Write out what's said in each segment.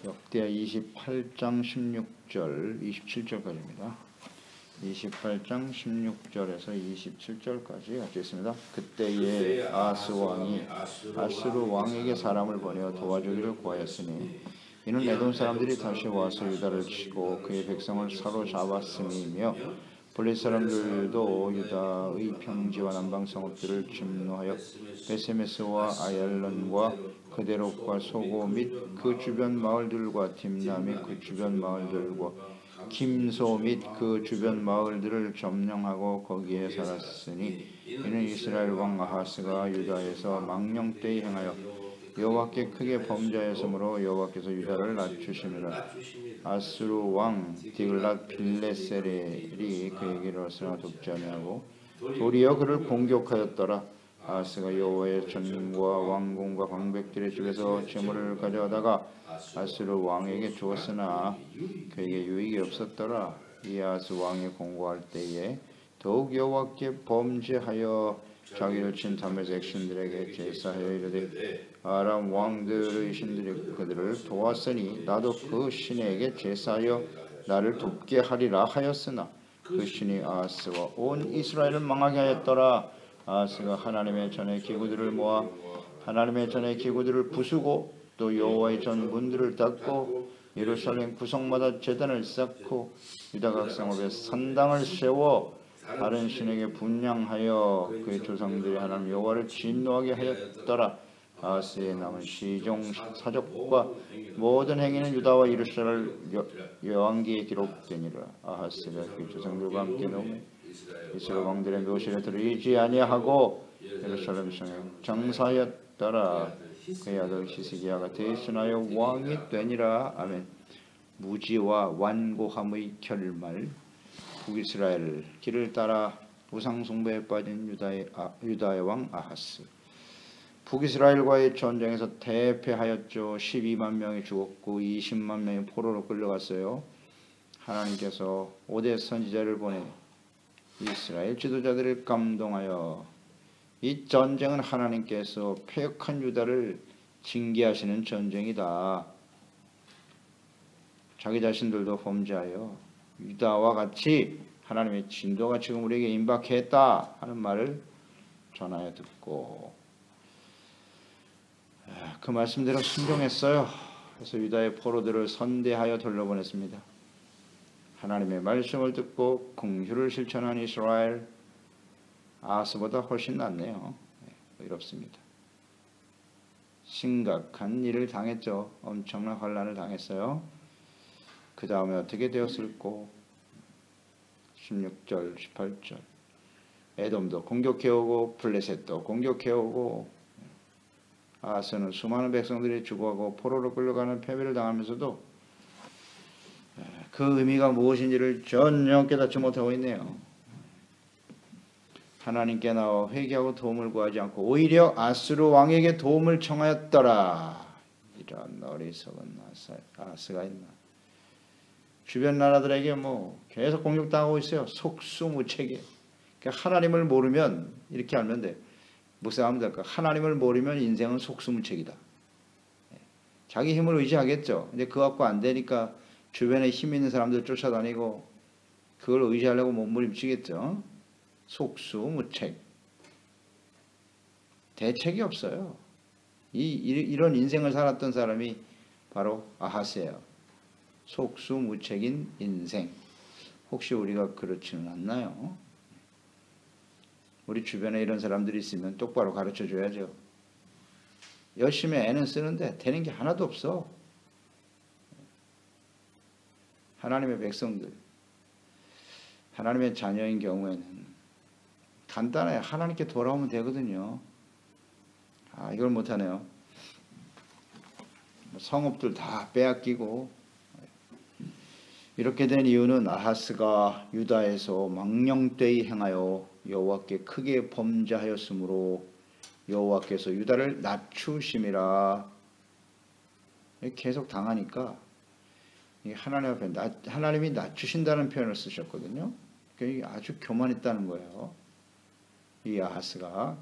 역대하 28장 16절 27절까지입니다. 28장 16절에서 27절까지 같이 있습니다. 그때에 아하스 왕이 아수르 왕에게 사람을 보내어 도와주기를 구하였으니 이는 에돔 사람들이 다시 와서 유다를 치고 그의 백성을 사로잡았음이며 블레 사람들도 유다의 평지와 남방 성읍들을 침노하여 베세메스와 아얄론과 그데롯과 소고 및 그 주변 마을들과 딥나 및 그 주변 마을들과 김소 및 그 주변 마을들을 점령하고 거기에 살았으니 이는 이스라엘 왕 아하스가 유다에서 망령되이 행하여 여호와께 크게 범죄하였으므로 여호와께서 유다를 낮추시니라. 아수르 왕 디글랏 빌레셀이 그에게 이르렀으나 돕지 아니하고 도리어 그를 공격하였더라. 아하스가 여호와의 전과 왕궁과 방백들의 집에서 재물을 가져다가 아수르 왕에게 주었으나 그에게 유익이 없었더라. 이 아하스 왕이 공고할 때에 더욱 여호와께 범죄하여 자기를 친 다메섹 신들에게 제사하여 이르되 아람 왕들의 신들이 그들을 도왔으니 나도 그 신에게 제사하여 나를 돕게 하리라 하였으나 그 신이 아하스와 온 이스라엘을 망하게 하였더라. 아하스가 하나님의 전의 기구들을 모아 하나님의 전의 기구들을 부수고 또 여호와의 전 문들을 닫고 예루살렘 구성마다 제단을 쌓고 유다 각 성읍에 산당을 세워 다른 신에게 분향하여 그의 조상들이 하나님 여호와를 진노하게 하였더라. 아하스의 남은 시종 사적과 모든 행위는 유다와 예루살렘 여왕기에 기록되니라. 아하스가 그의 조상들과 함께 노매 이스라엘 왕들의 묘실에 들이지 아니하고 예루살렘 성에 장사하였더라. 그의 아들 시스기야가 대신하여 왕이 되니라. 아멘. 무지와 완고함의 결말. 북이스라엘 길을 따라 우상 숭배에 빠진 유다의 왕 아하스. 북이스라엘과의 전쟁에서 대패하였죠. 12만 명이 죽었고 20만 명이 포로로 끌려갔어요. 하나님께서 5대 선지자를 보내 이스라엘 지도자들을 감동하여 이 전쟁은 하나님께서 패역한 유다를 징계하시는 전쟁이다. 자기 자신들도 범죄하여 유다와 같이 하나님의 진도가 지금 우리에게 임박했다 하는 말을 전하여 듣고 그 말씀대로 순종했어요. 그래서 유다의 포로들을 선대하여 돌려보냈습니다. 하나님의 말씀을 듣고 긍휼을 실천한 이스라엘 아하스보다 훨씬 낫네요. 의롭습니다. 심각한 일을 당했죠. 엄청난 환난을 당했어요. 그 다음에 어떻게 되었을꼬? 16절 18절 에돔도 공격해오고 블레셋도 공격해오고 아하스는 수많은 백성들이 죽어가고 포로로 끌려가는 패배를 당하면서도 그 의미가 무엇인지를 전혀 깨닫지 못하고 있네요. 하나님께 나와 회개하고 도움을 구하지 않고 오히려 아수르 왕에게 도움을 청하였더라. 이런 어리석은 아하스가 있나. 주변 나라들에게 계속 공격당하고 있어요. 속수무책에. 그러니까 하나님을 모르면 이렇게 알면 돼. 무슨 하면 될까? 하나님을 모르면 인생은 속수무책이다. 자기 힘을 의지하겠죠. 근데 그거 갖고 안 되니까 주변에 힘 있는 사람들 쫓아다니고 그걸 의지하려고 몸부림치겠죠. 속수무책. 대책이 없어요. 이런 인생을 살았던 사람이 바로 아하스예요. 속수무책인 인생. 혹시 우리가 그렇지는 않나요? 우리 주변에 이런 사람들이 있으면 똑바로 가르쳐 줘야죠. 열심히 애는 쓰는데 되는 게 하나도 없어. 하나님의 백성들, 하나님의 자녀인 경우에는 간단해요. 하나님께 돌아오면 되거든요. 이걸 못하네요. 성읍들 다 빼앗기고 이렇게 된 이유는 아하스가 유다에서 망령되이 행하여 여호와께 크게 범죄하였으므로 여호와께서 유다를 낮추심이라. 계속 당하니까 하나님 앞에 하나님이 낮추신다는 표현을 쓰셨거든요. 아주 교만했다는 거예요. 이 아하스가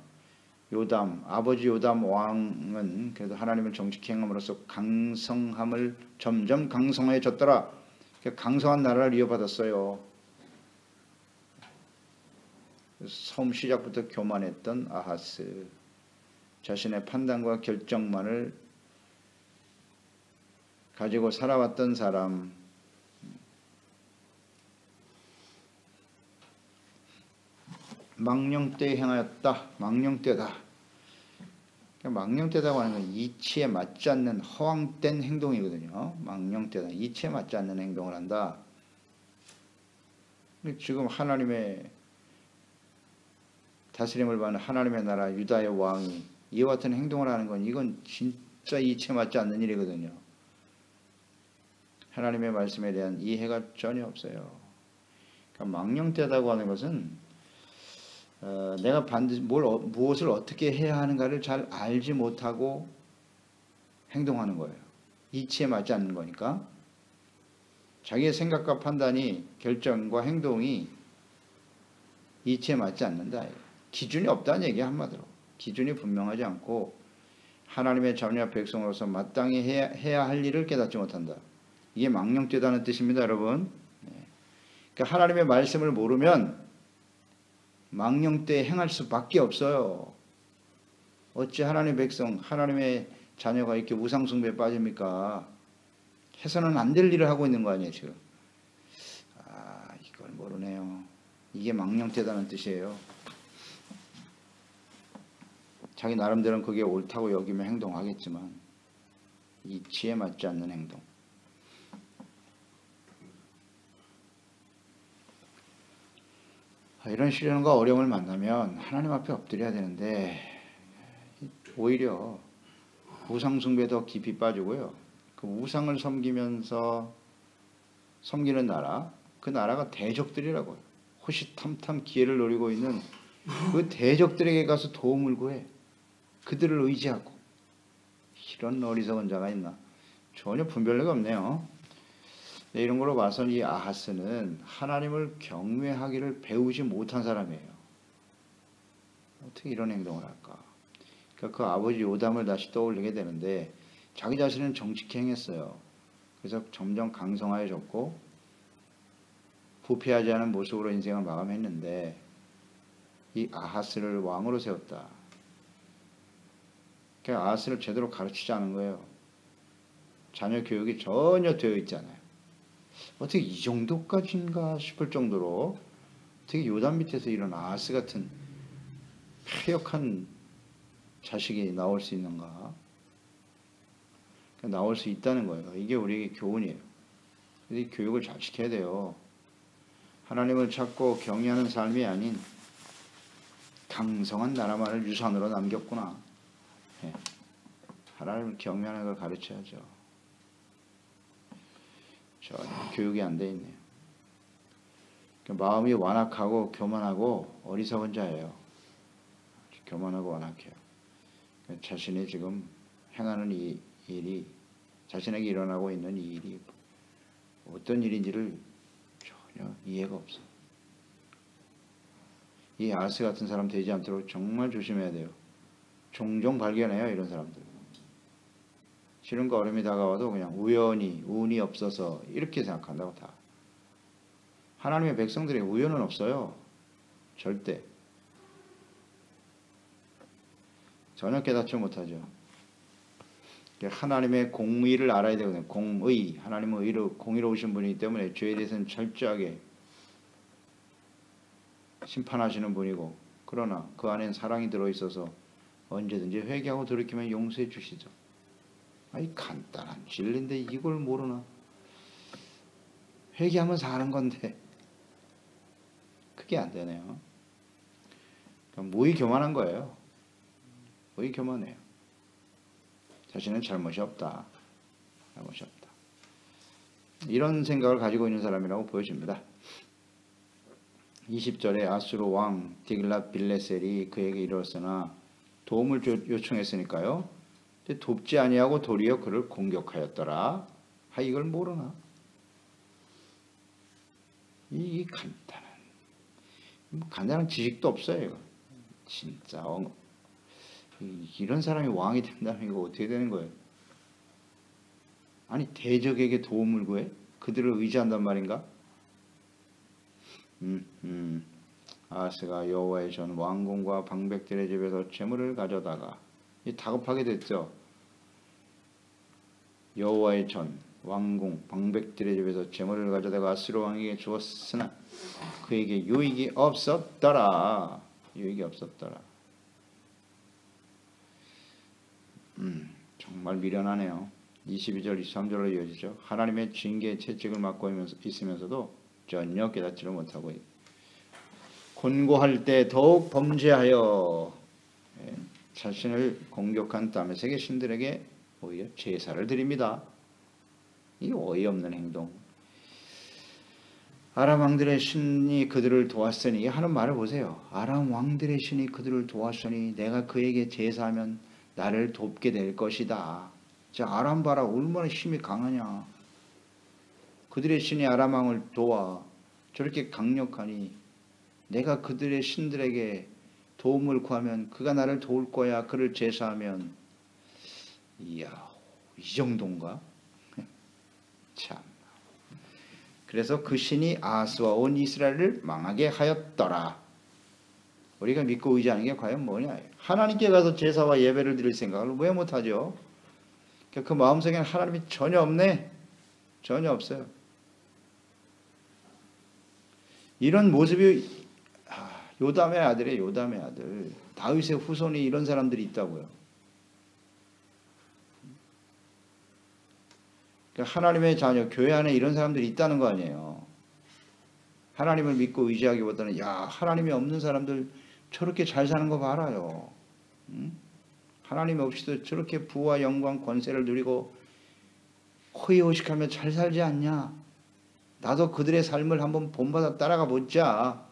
요담, 아버지 요담 왕은 그래도 하나님을 정직히 행함으로써 강성함을 점점 강성해졌더라. 강성한 나라를 이어받았어요. 처음 시작부터 교만했던 아하스, 자신의 판단과 결정만을 가지고 살아왔던 사람, 망령되이 행하였다. 망령되다. 망령되다고 하는 건 이치에 맞지 않는 허황된 행동이거든요. 망령되다. 이치에 맞지 않는 행동을 한다. 지금 하나님의 다스림을 받는 하나님의 나라 유다의 왕이 이와 같은 행동을 하는 건 이건 진짜 이치에 맞지 않는 일이거든요. 하나님의 말씀에 대한 이해가 전혀 없어요. 그러니까 망령되다고 하는 것은 내가 반드시 무엇을 어떻게 해야 하는가를 잘 알지 못하고 행동하는 거예요. 이치에 맞지 않는 거니까. 자기의 생각과 판단이 결정과 행동이 이치에 맞지 않는다. 기준이 없다는 얘기야. 한마디로. 기준이 분명하지 않고 하나님의 자녀와 백성으로서 마땅히 해야 할 일을 깨닫지 못한다. 이게 망령되다는 뜻입니다, 여러분. 그러니까 하나님의 말씀을 모르면 망령되이 행할 수밖에 없어요. 어찌 하나님의 백성, 하나님의 자녀가 이렇게 우상숭배에 빠집니까? 해서는 안 될 일을 하고 있는 거 아니에요, 지금. 이걸 모르네요. 이게 망령되다는 뜻이에요. 자기 나름대로는 그게 옳다고 여기면 행동하겠지만 이치에 맞지 않는 행동. 이런 시련과 어려움을 만나면 하나님 앞에 엎드려야 되는데 오히려 우상숭배에 더 깊이 빠지고요. 그 우상을 섬기면서 섬기는 나라, 그 나라가 대적들이라고요. 호시탐탐 기회를 노리고 있는 그 대적들에게 가서 도움을 구해. 그들을 의지하고. 이런 어리석은 자가 있나. 전혀 분별력이 없네요. 이런 걸로 봐서는 이 아하스는 하나님을 경외하기를 배우지 못한 사람이에요. 어떻게 이런 행동을 할까? 그러니까 그 아버지 요담을 다시 떠올리게 되는데 자기 자신은 정직히 행했어요. 그래서 점점 강성하여졌고 부패하지 않은 모습으로 인생을 마감했는데 이 아하스를 왕으로 세웠다. 그러니까 아하스를 제대로 가르치지 않은 거예요. 자녀 교육이 전혀 되어 있잖아요. 어떻게 이 정도까지인가 싶을 정도로 어떻게 요단 밑에서 이런 아하스 같은 폐역한 자식이 나올 수 있는가? 나올 수 있다는 거예요. 이게 우리에게 교훈이에요. 이 교육을 잘 시켜야 돼요. 하나님을 찾고 경외하는 삶이 아닌 강성한 나라만을 유산으로 남겼구나. 하나님을 경외하는 걸 가르쳐야죠. 전혀 교육이 안 돼 있네요. 마음이 완악하고 교만하고 어리석은 자예요. 교만하고 완악해요. 자신이 지금 행하는 이 일이 자신에게 일어나고 있는 이 일이 어떤 일인지를 전혀 이해가 없어요. 이 아하스 같은 사람 되지 않도록 정말 조심해야 돼요. 종종 발견해요, 이런 사람들. 시련과 어려움이 다가와도 그냥 우연히 운이 없어서 이렇게 생각한다고 다. 하나님의 백성들에게 우연은 없어요. 절대. 전혀 깨닫지 못하죠. 하나님의 공의를 알아야 되거든요. 공의. 하나님은 공의로우신 분이기 때문에 죄에 대해서는 철저하게 심판하시는 분이고, 그러나 그 안엔 사랑이 들어있어서 언제든지 회개하고 돌이키면 용서해 주시죠. 아이 간단한 진리인데 이걸 모르나? 회개하면 사는 건데 그게 안 되네요. 그러니까 무의 교만한 거예요. 무의 교만해요. 자신은 잘못이 없다. 잘못이 없다. 이런 생각을 가지고 있는 사람이라고 보여집니다. 20절에 아수르 왕 디글랏빌레셀이 그에게 이르렀으나 도움을 요청했으니까요. 돕지 아니하고 도리어 그를 공격하였더라. 이걸 모르나? 이 간단한 지식도 없어요. 이거. 진짜 이런 사람이 왕이 된다면 이거 어떻게 되는 거예요? 아니 대적에게 도움을 구해? 그들을 의지한단 말인가? 아하스가 여호와의 전 왕궁과 방백들의 집에서 재물을 가져다가 다급하게 됐죠. 여호와의 전 왕궁 방백들의 집에서 재물을 가져다가 아스로 왕에게 주었으나 그에게 유익이 없었더라. 유익이 없었더라. 정말 미련하네요. 22절 23절로 이어지죠. 하나님의 징계의 채찍을 맡고 있으면서도 전혀 깨닫지를 못하고 곤고할 때 더욱 범죄하여 자신을 공격한 다메섹의 신들에게 오히려 제사를 드립니다. 이 어이없는 행동. 아람 왕들의 신이 그들을 도왔으니 하는 말을 보세요. 아람 왕들의 신이 그들을 도왔으니 내가 그에게 제사하면 나를 돕게 될 것이다. 자, 아람 봐라 얼마나 힘이 강하냐. 그들의 신이 아람 왕을 도와 저렇게 강력하니 내가 그들의 신들에게 도움을 구하면 그가 나를 도울 거야. 그를 제사하면 이야 이 정도인가? 참. 그래서 그 신이 아하스와 온 이스라엘을 망하게 하였더라. 우리가 믿고 의지하는 게 과연 뭐냐? 하나님께 가서 제사와 예배를 드릴 생각을 왜 못하죠? 그 마음속에는 하나님이 전혀 없네. 전혀 없어요. 이런 모습이 요담의 아들이에요. 요담의 아들. 다윗의 후손이 이런 사람들이 있다고요. 그러니까 하나님의 자녀, 교회 안에 이런 사람들이 있다는 거 아니에요. 하나님을 믿고 의지하기보다는 야 하나님이 없는 사람들 저렇게 잘 사는 거 봐라요. 하나님 없이도 저렇게 부와 영광 권세를 누리고 호의호식하며 잘 살지 않냐. 나도 그들의 삶을 한번 본받아 따라가 보자.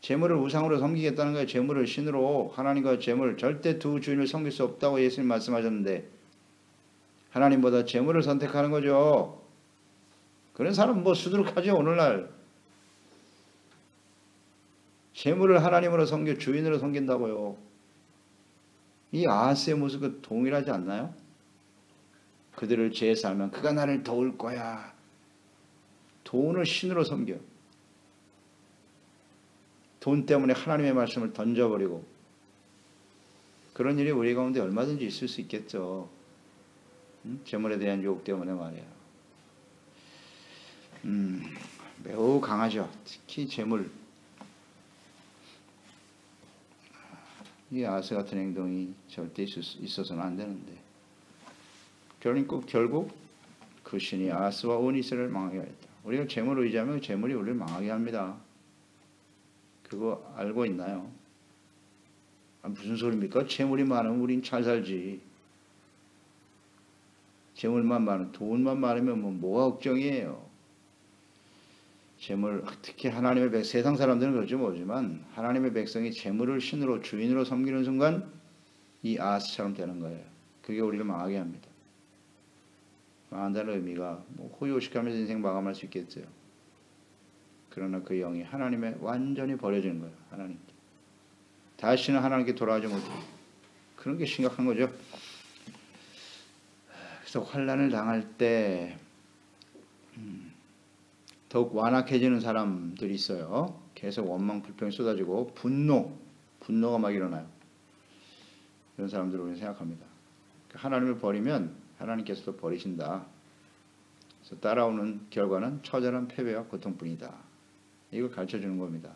재물을 우상으로 섬기겠다는 거예요. 재물을 신으로. 하나님과 재물 절대 두 주인을 섬길 수 없다고 예수님 말씀하셨는데 하나님보다 재물을 선택하는 거죠. 그런 사람 뭐 수두룩하죠. 오늘날 재물을 하나님으로 섬겨 주인으로 섬긴다고요. 이 아하스의 모습과 동일하지 않나요? 그들을 제사하면 그가 나를 도울 거야. 돈을 신으로 섬겨. 돈 때문에 하나님의 말씀을 던져버리고 그런 일이 우리 가운데 얼마든지 있을 수 있겠죠. 재물에 대한 유혹 때문에 말이야. 매우 강하죠. 특히 재물. 이 아하스 같은 행동이 절대 있어서는 안 되는데 결국 그 신이 아하스와 온 이스라엘을 망하게 하였다. 우리가 재물을 의지하면 재물이 우리를 망하게 합니다. 그거 알고 있나요? 무슨 소리입니까? 재물이 많으면 우린 잘 살지. 재물만 많으면 돈만 많으면 뭐가 걱정이에요. 재물 특히 하나님의 세상 사람들은 그렇지 모르지만 하나님의 백성이 재물을 신으로 주인으로 섬기는 순간 이 아하스처럼 되는 거예요. 그게 우리를 망하게 합니다. 망한다는 의미가 호의호식하면서 인생 마감할 수 있겠죠. 그러나 그 영이 하나님의 완전히 버려지는 거예요. 하나님께. 다시는 하나님께 돌아가지 못해요. 그런 게 심각한 거죠. 그래서 환난을 당할 때 더욱 완악해지는 사람들이 있어요. 계속 원망 불평이 쏟아지고 분노가 막 일어나요. 그런 사람들을 우리는 생각합니다. 하나님을 버리면 하나님께서도 버리신다. 그래서 따라오는 결과는 처절한 패배와 고통뿐이다. 이걸 가르쳐주는 겁니다.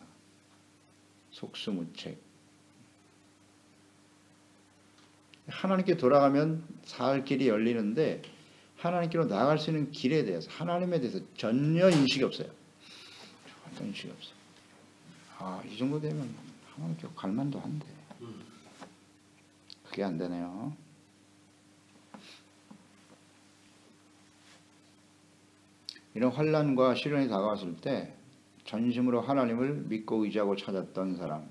속수무책. 하나님께 돌아가면 살 길이 열리는데 하나님께로 나아갈 수 있는 길에 대해서 하나님에 대해서 전혀 인식이 없어요. 전혀 인식이 없어요. 이 정도 되면 하나님께 갈 만도 한데 그게 안 되네요. 이런 환난과 시련이 다가왔을 때 전심으로 하나님을 믿고 의지하고 찾았던 사람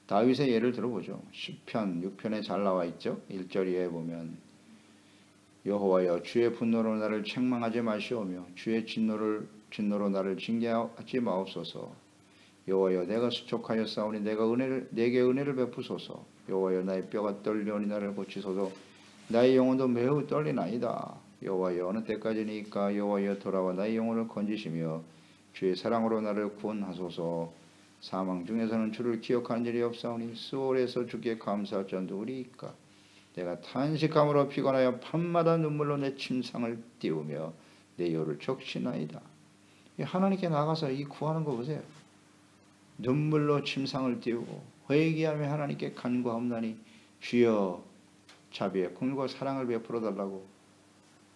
다윗의 예를 들어보죠. 시편 6편에 잘 나와 있죠. 1절 이하에 보면 여호와여 주의 분노로 나를 책망하지 마시오며 주의 진노로 나를 징계하지 마옵소서. 여호와여 내가 수족하여 싸우니 내게 은혜를 베푸소서. 여호와여 나의 뼈가 떨리오니 나를 고치소서. 나의 영혼도 매우 떨리나이다. 여호와여 어느 때까지니까. 여호와여 돌아와 나의 영혼을 건지시며 주의 사랑으로 나를 구원하소서. 사망 중에서는 주를 기억하는 일이 없사오니 수월에서 주께 감사할 자 누구리이까. 내가 탄식함으로 피곤하여 밤마다 눈물로 내 침상을 띄우며 내 혀를 적시나이다. 하나님께 나가서 이 구하는 거 보세요. 눈물로 침상을 띄우고 회개하며 하나님께 간구하옵나니 주여 자비에 긍휼과 사랑을 베풀어 달라고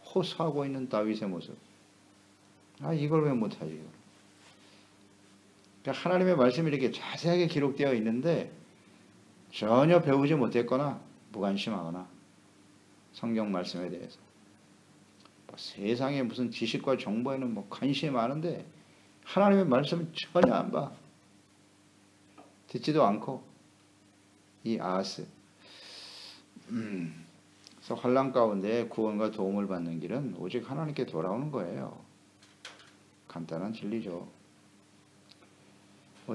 호소하고 있는 다윗의 모습. 이걸 왜 못하지? 그러니까 하나님의 말씀이 이렇게 자세하게 기록되어 있는데 전혀 배우지 못했거나 무관심하거나 성경 말씀에 대해서 세상에 무슨 지식과 정보에는 관심이 많은데 하나님의 말씀은 전혀 안 봐. 듣지도 않고. 이 아하스. 그래서 환난 가운데 구원과 도움을 받는 길은 오직 하나님께 돌아오는 거예요. 간단한 진리죠.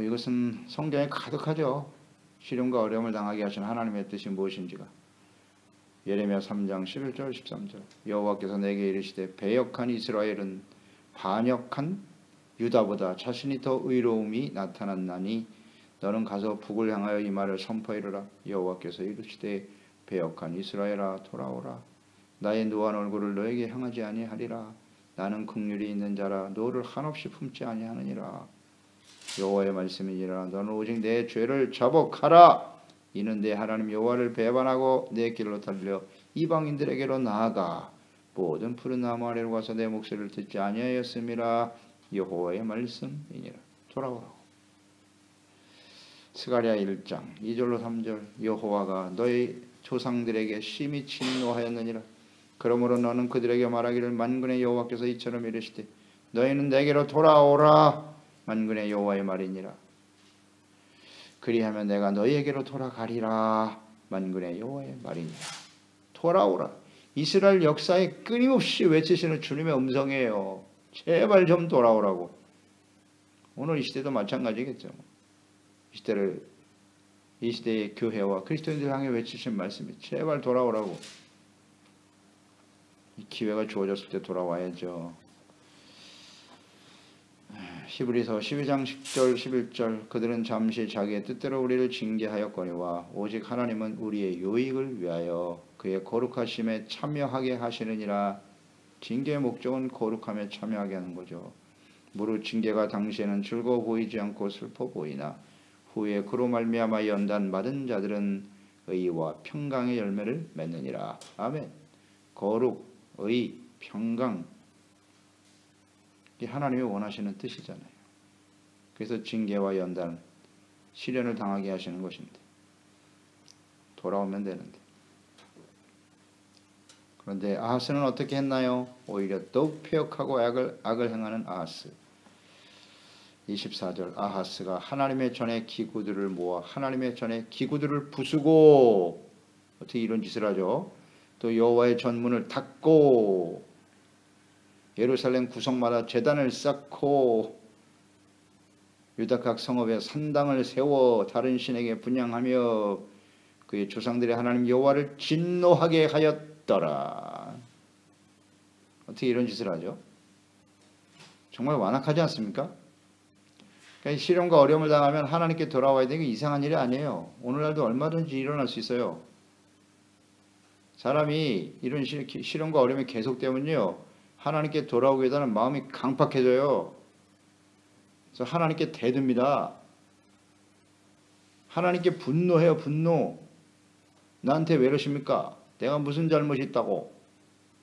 이것은 성경에 가득하죠. 시련과 어려움을 당하게 하신 하나님의 뜻이 무엇인지가. 예레미야 3장 11절 13절 여호와께서 내게 이르시되 배역한 이스라엘은 반역한 유다보다 자신이 더 의로움이 나타났나니 너는 가서 북을 향하여 이 말을 선포하리라. 여호와께서 이르시되 배역한 이스라엘아 돌아오라. 나의 노한 얼굴을 너에게 향하지 아니하리라. 나는 긍휼이 있는 자라 너를 한없이 품지 아니하느니라. 여호와의 말씀이니라. 너는 오직 내 죄를 자복하라. 이는 내 하나님 여호와를 배반하고 내 길로 달려 이방인들에게로 나아가 모든 푸른 나무 아래로 가서 내 목소리를 듣지 아니하였음이라. 여호와의 말씀이니라. 돌아오라고. 스가랴 1장 2절로 3절 여호와가 너희 조상들에게 심히 진노하였느니라. 그러므로 너는 그들에게 말하기를 만군의 여호와께서 이처럼 이르시되 너희는 내게로 돌아오라. 만군의 여호와의 말이니라. 그리하면 내가 너희에게로 돌아가리라. 만군의 여호와의 말이니라. 돌아오라. 이스라엘 역사에 끊임없이 외치시는 주님의 음성이에요. 제발 좀 돌아오라고. 오늘 이 시대도 마찬가지겠죠. 이 시대의 교회와 그리스도인들 향해 외치신 말씀이 제발 돌아오라고. 이 기회가 주어졌을 때 돌아와야죠. 히브리서 12장 10절 11절 그들은 잠시 자기의 뜻대로 우리를 징계하였거니와 오직 하나님은 우리의 유익을 위하여 그의 거룩하심에 참여하게 하시느니라. 징계의 목적은 거룩함에 참여하게 하는 거죠. 무릇 징계가 당시에는 즐거워 보이지 않고 슬퍼 보이나 후에 그로 말미암아 연단 받은 자들은 의와 평강의 열매를 맺느니라. 아멘. 거룩, 의, 평강, 이게 하나님이 원하시는 뜻이잖아요. 그래서 징계와 연단, 시련을 당하게 하시는 것인데 돌아오면 되는데. 그런데 아하스는 어떻게 했나요? 오히려 더욱 폐역하고 악을 행하는 아하스. 24절 아하스가 하나님의 전에 기구들을 모아 하나님의 전에 기구들을 부수고, 어떻게 이런 짓을 하죠? 또 여호와의 전문을 닫고 예루살렘 구석마다 제단을 쌓고 유다 각 성읍에 산당을 세워 다른 신에게 분향하며 그의 조상들의 하나님 여호와를 진노하게 하였더라. 어떻게 이런 짓을 하죠? 정말 완악하지 않습니까? 그러니까 시련과 어려움을 당하면 하나님께 돌아와야 되는 게 이상한 일이 아니에요. 오늘날도 얼마든지 일어날 수 있어요. 사람이 이런 시련과 어려움이 계속되면요, 하나님께 돌아오게 되는 마음이 강팍해져요. 그래서 하나님께 대듭니다. 하나님께 분노해요. 분노. 나한테 왜 이러십니까? 내가 무슨 잘못이 있다고?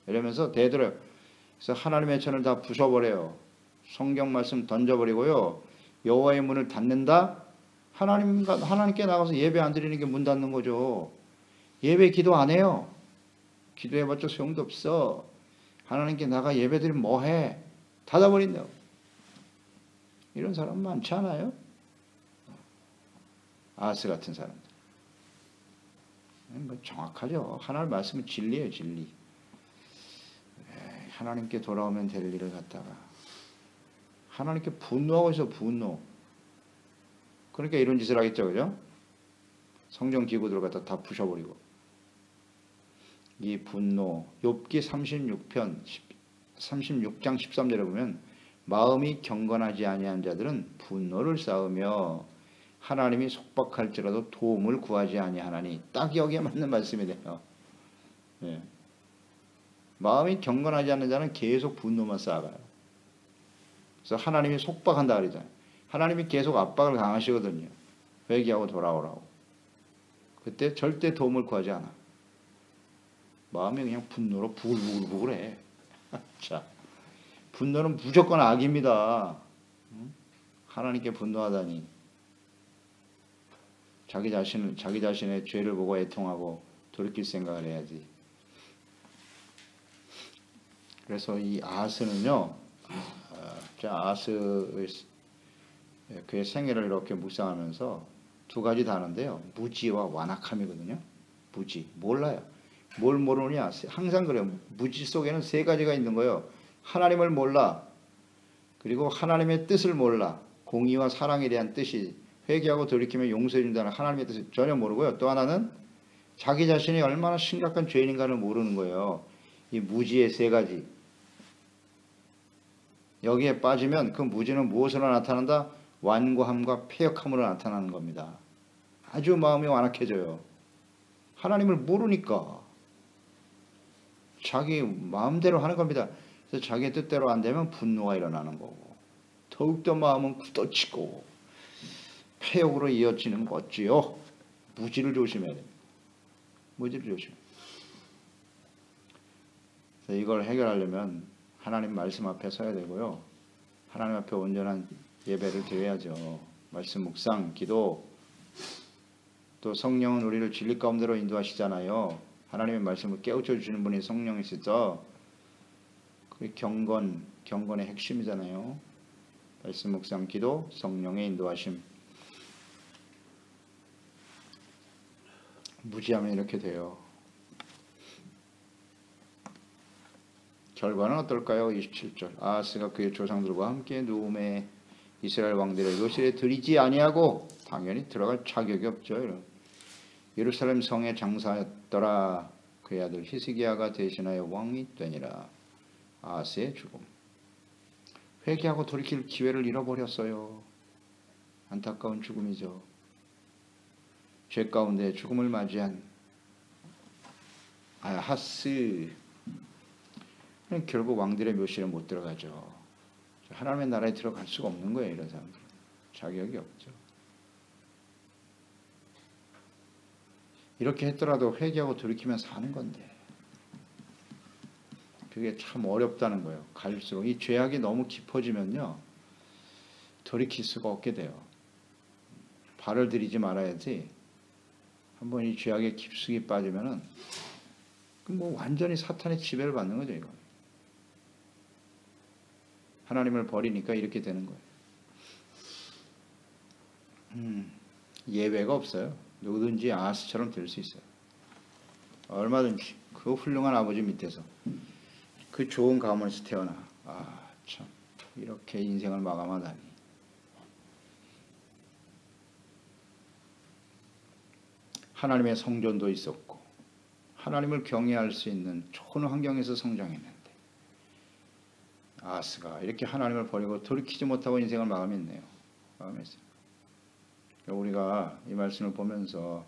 이러면서 대들어요. 그래서 하나님의 천을 다 부숴버려요. 성경 말씀 던져버리고요. 여호와의 문을 닫는다? 하나님께 나가서 예배 안 드리는 게 문 닫는 거죠. 예배 기도 안 해요. 기도해봤자 소용도 없어. 하나님께 나가 예배 드리면 뭐해? 닫아버린다고. 이런 사람 많지 않아요? 아하스 같은 사람들. 정확하죠. 하나님 말씀은 진리예요. 진리. 하나님께 돌아오면 될 일을 갖다가 하나님께 분노하고 있어. 분노. 그러니까 이런 짓을 하겠죠, 그죠? 성전 기구들을 갖다 다 부셔버리고. 이 분노, 욥기 36장 13절에 보면 마음이 경건하지 아니한 자들은 분노를 쌓으며 하나님이 속박할지라도 도움을 구하지 아니하나니, 딱 여기에 맞는 말씀이 돼요. 예. 마음이 경건하지 않는 자는 계속 분노만 쌓아가요. 그래서 하나님이 속박한다 그러잖아요. 하나님이 계속 압박을 강하시거든요. 회개하고 돌아오라고. 그때 절대 도움을 구하지 않아. 마음이 그냥 분노로 부글부글부글해. 자, 분노는 무조건 악입니다. 하나님께 분노하다니. 자기 자신의 죄를 보고 애통하고 돌이킬 생각을 해야지. 그래서 이 아하스는요, 아하스의 그의 생애를 이렇게 묵상하면서 두 가지 다른데요. 무지와 완악함이거든요. 무지, 몰라요. 뭘 모르느냐? 항상 그래요. 무지 속에는 세 가지가 있는 거예요. 하나님을 몰라. 그리고 하나님의 뜻을 몰라. 공의와 사랑에 대한 뜻이, 회개하고 돌이키면 용서해 준다는 하나님의 뜻을 전혀 모르고요. 또 하나는 자기 자신이 얼마나 심각한 죄인인가를 모르는 거예요. 이 무지의 세 가지. 여기에 빠지면 그 무지는 무엇으로 나타난다? 완고함과 패역함으로 나타나는 겁니다. 아주 마음이 완악해져요. 하나님을 모르니까 자기 마음대로 하는 겁니다. 그래서 자기 뜻대로 안 되면 분노가 일어나는 거고, 더욱더 마음은 굳어지고 패역으로 이어지는 거지요. 무지를 조심해야 됩니다. 무지를 조심해야 됩니다. 그래서 이걸 해결하려면 하나님 말씀 앞에 서야 되고요. 하나님 앞에 온전한 예배를 드려야죠. 말씀 묵상, 기도, 또 성령은 우리를 진리 가운데로 인도하시잖아요. 하나님의 말씀을 깨우쳐 주시는 분이 성령이시죠. 그 경건의 핵심이잖아요. 말씀 묵상, 기도, 성령의 인도하심. 무지하면 이렇게 돼요. 결과는 어떨까요? 27절. 아하스가 그의 조상들과 함께 누움에 이스라엘 왕들의 요실에 들이지 아니하고, 당연히 들어갈 자격이 없죠. 예루살렘 성에 장사하였더라. 그의 아들 히스기야가 대신하여 왕이 되니라. 아하스의 죽음. 회개하고 돌이킬 기회를 잃어버렸어요. 안타까운 죽음이죠. 죄 가운데 죽음을 맞이한 아하스. 결국 왕들의 묘실에 못 들어가죠. 하나님의 나라에 들어갈 수가 없는 거예요. 이런 사람들은 자격이 없죠. 이렇게 했더라도 회개하고 돌이키면 사는 건데, 그게 참 어렵다는 거예요. 갈수록 이 죄악이 너무 깊어지면요, 돌이킬 수가 없게 돼요. 발을 들이지 말아야지. 한번 이 죄악에 깊숙이 빠지면은 뭐 완전히 사탄의 지배를 받는 거죠. 이거. 하나님을 버리니까 이렇게 되는 거예요. 예외가 없어요. 누구든지 아하스처럼 될 수 있어요. 얼마든지 그 훌륭한 아버지 밑에서 그 좋은 가문에서 태어나, 참 이렇게 인생을 마감하다니. 하나님의 성전도 있었고 하나님을 경외할 수 있는 좋은 환경에서 성장했는데, 아하스가 이렇게 하나님을 버리고 돌이키지 못하고 인생을 마감했네요. 마감했어요. 우리가 이 말씀을 보면서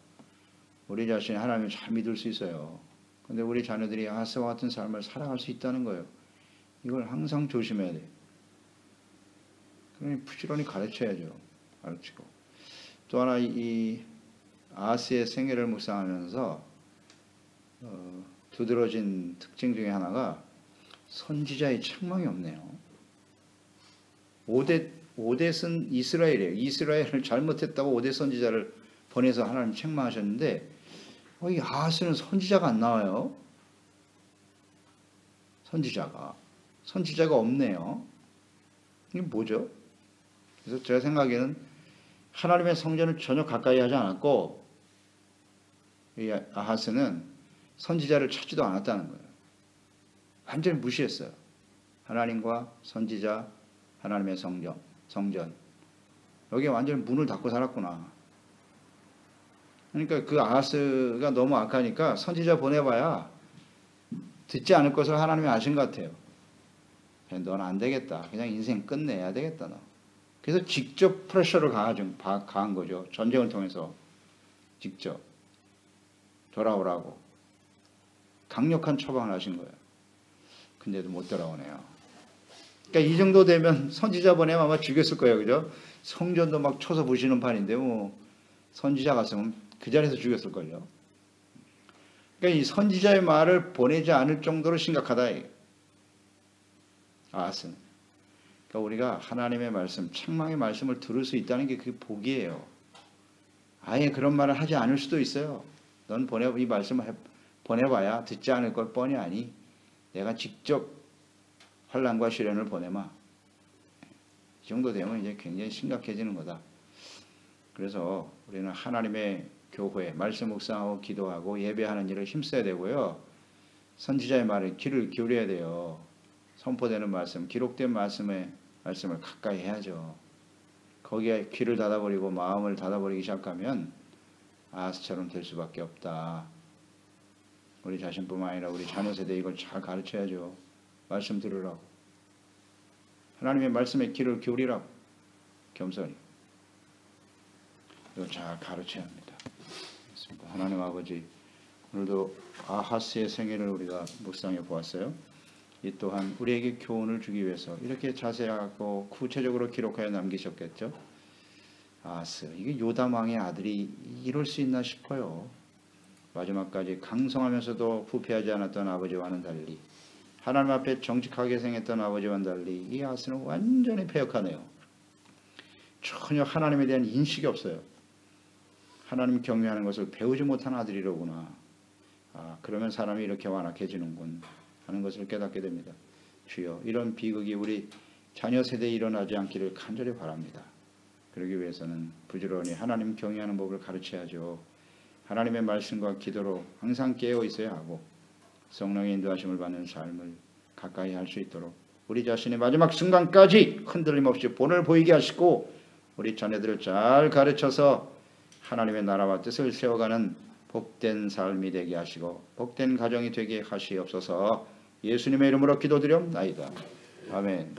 우리 자신이 하나님을 잘 믿을 수 있어요. 근데 우리 자녀들이 아하스와 같은 삶을 살아갈 수 있다는 거예요. 이걸 항상 조심해야 돼요. 그러니 부지런히 가르쳐야죠. 가르치고. 또 하나 이 아하스의 생애를 묵상하면서 두드러진 특징 중에 하나가 선지자의 책망이 없네요. 5대선 이스라엘이에요. 이스라엘을 잘못했다고 5대 선지자를 보내서 하나님 책망하셨는데, 이 아하스는 선지자가 안 나와요. 선지자가 없네요. 이게 뭐죠? 그래서 제가 생각에는 하나님의 성전을 전혀 가까이 하지 않았고, 이 아하스는 선지자를 찾지도 않았다는 거예요. 완전히 무시했어요. 하나님과 선지자, 하나님의 성전. 여기 완전히 문을 닫고 살았구나. 그러니까 그 아하스가 너무 악하니까 선지자 보내봐야 듣지 않을 것을 하나님이 아신 것 같아요. 넌 안 되겠다. 그냥 인생 끝내야 되겠다. 너. 그래서 직접 프레셔를 가한 거죠. 전쟁을 통해서 직접 돌아오라고 강력한 처방을 하신 거예요. 근데도 못 돌아오네요. 그러니까 이 정도 되면 선지자 보내면 아마 죽였을 거예요. 그죠? 성전도 막 쳐서 부시는 판인데 뭐 선지자 갔으면 그 자리에서 죽였을걸요. 그러니까 이 선지자의 말을 보내지 않을 정도로 심각하다. 아하스는. 그러니까 우리가 하나님의 말씀, 책망의 말씀을 들을 수 있다는 게 그게 복이에요. 아예 그런 말을 하지 않을 수도 있어요. 넌 이 말씀을 보내봐야 듣지 않을 걸 뻔히 아니. 내가 직접 환난과 시련을 보내마. 이 정도 되면 이제 굉장히 심각해지는 거다. 그래서 우리는 하나님의 교회, 말씀 묵상하고 기도하고 예배하는 일을 힘써야 되고요. 선지자의 말에 귀를 기울여야 돼요. 선포되는 말씀, 기록된 말씀을 가까이 해야죠. 거기에 귀를 닫아버리고 마음을 닫아버리기 시작하면 아하스처럼 될 수밖에 없다. 우리 자신뿐만 아니라 우리 자녀 세대 이걸 잘 가르쳐야죠. 말씀 들으라고. 하나님의 말씀에 귀를 기울이라고. 겸손히. 이거 잘 가르쳐야 합니다. 하나님 아버지, 오늘도 아하스의 생애를 우리가 묵상해 보았어요. 이 또한 우리에게 교훈을 주기 위해서 이렇게 자세하고 구체적으로 기록하여 남기셨겠죠. 아하스, 이게 요담 왕의 아들이 이럴 수 있나 싶어요. 마지막까지 강성하면서도 부패하지 않았던 아버지와는 달리, 하나님 앞에 정직하게 생했던 아버지와는 달리 이 아하스는 완전히 패역하네요. 전혀 하나님에 대한 인식이 없어요. 하나님 경외하는 것을 배우지 못한 아들이로구나. 그러면 사람이 이렇게 완악해지는군 하는 것을 깨닫게 됩니다. 주여, 이런 비극이 우리 자녀 세대에 일어나지 않기를 간절히 바랍니다. 그러기 위해서는 부지런히 하나님 경외하는 법을 가르쳐야죠. 하나님의 말씀과 기도로 항상 깨어 있어야 하고 성령의 인도하심을 받는 삶을 가까이 할 수 있도록 우리 자신의 마지막 순간까지 흔들림 없이 본을 보이게 하시고 우리 자녀들을 잘 가르쳐서 하나님의 나라와 뜻을 세워가는 복된 삶이 되게 하시고 복된 가정이 되게 하시옵소서. 예수님의 이름으로 기도드리옵나이다. 아멘.